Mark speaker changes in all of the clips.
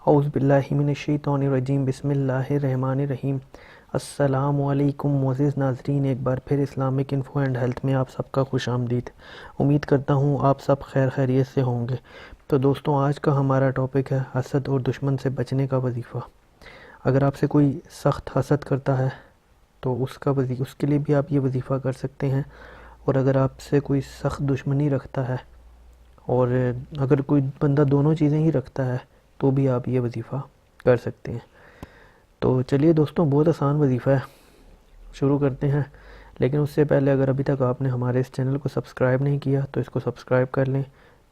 Speaker 1: اعوذ باللہ من الشیطان الرجیم بسم اللہ الرحمن الرحیم۔ السلام علیکم معزز ناظرین، ایک بار پھر اسلامک انفو اینڈ ہیلتھ میں آپ سب کا خوش آمدید۔ امید کرتا ہوں آپ سب خیر خیریت سے ہوں گے۔ تو دوستوں، آج کا ہمارا ٹاپک ہے حسد اور دشمن سے بچنے کا وظیفہ۔ اگر آپ سے کوئی سخت حسد کرتا ہے تو اس کے لیے بھی آپ یہ وظیفہ کر سکتے ہیں، اور اگر آپ سے کوئی سخت دشمنی رکھتا ہے، اور اگر کوئی بندہ دونوں چیزیں ہی رکھتا ہے تو بھی آپ یہ وظیفہ کر سکتے ہیں۔ تو چلیے دوستوں، بہت آسان وظیفہ ہے، شروع کرتے ہیں۔ لیکن اس سے پہلے اگر ابھی تک آپ نے ہمارے اس چینل کو سبسکرائب نہیں کیا تو اس کو سبسکرائب کر لیں،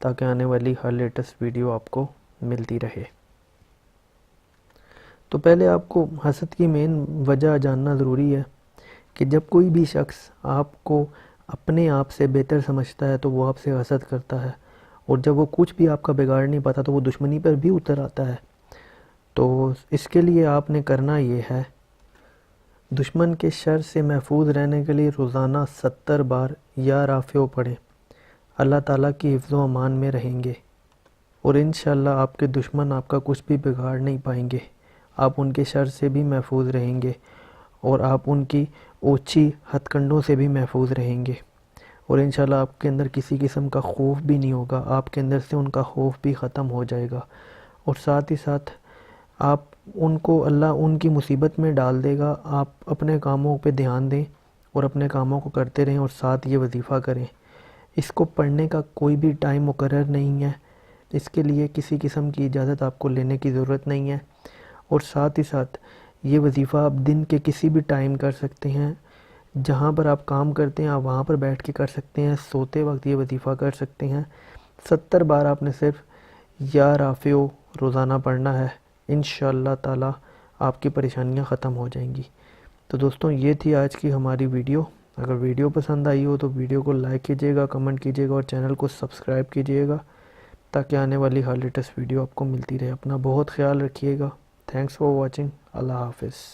Speaker 1: تاکہ آنے والی ہر لیٹسٹ ویڈیو آپ کو ملتی رہے۔ تو پہلے آپ کو حسد کی مین وجہ جاننا ضروری ہے کہ جب کوئی بھی شخص آپ کو اپنے آپ سے بہتر سمجھتا ہے تو وہ آپ سے حسد کرتا ہے، اور جب وہ کچھ بھی آپ کا بگاڑ نہیں پاتا تو وہ دشمنی پر بھی اتر آتا ہے۔ تو اس کے لیے آپ نے کرنا یہ ہے، دشمن کے شر سے محفوظ رہنے کے لیے روزانہ 70 بار یا رافع پڑھیں۔ اللہ تعالیٰ کی حفظ و امان میں رہیں گے، اور انشاءاللہ آپ کے دشمن آپ کا کچھ بھی بگاڑ نہیں پائیں گے۔ آپ ان کے شر سے بھی محفوظ رہیں گے، اور آپ ان کی اوچھی ہتھ کنڈوں سے بھی محفوظ رہیں گے، اور انشاءاللہ آپ کے اندر کسی قسم کا خوف بھی نہیں ہوگا، آپ کے اندر سے ان کا خوف بھی ختم ہو جائے گا، اور ساتھ ہی ساتھ آپ ان کو اللہ ان کی مصیبت میں ڈال دے گا۔ آپ اپنے کاموں پہ دھیان دیں اور اپنے کاموں کو کرتے رہیں، اور ساتھ یہ وظیفہ کریں۔ اس کو پڑھنے کا کوئی بھی ٹائم مقرر نہیں ہے، اس کے لیے کسی قسم کی اجازت آپ کو لینے کی ضرورت نہیں ہے، اور ساتھ ہی ساتھ یہ وظیفہ آپ دن کے کسی بھی ٹائم کر سکتے ہیں۔ جہاں پر آپ کام کرتے ہیں آپ وہاں پر بیٹھ کے کر سکتے ہیں، سوتے وقت یہ وظیفہ کر سکتے ہیں۔ 70 بار آپ نے صرف یا رافع روزانہ پڑھنا ہے، انشاءاللہ تعالی آپ کی پریشانیاں ختم ہو جائیں گی۔ تو دوستوں، یہ تھی آج کی ہماری ویڈیو۔ اگر ویڈیو پسند آئی ہو تو ویڈیو کو لائک کیجیے گا، کمنٹ کیجیے گا، اور چینل کو سبسکرائب کیجیے گا، تاکہ آنے والی ہر لیٹسٹ ویڈیو آپ کو ملتی رہے۔ اپنا بہت خیال رکھیے گا۔ Thanks for watching. اللہ حافظ۔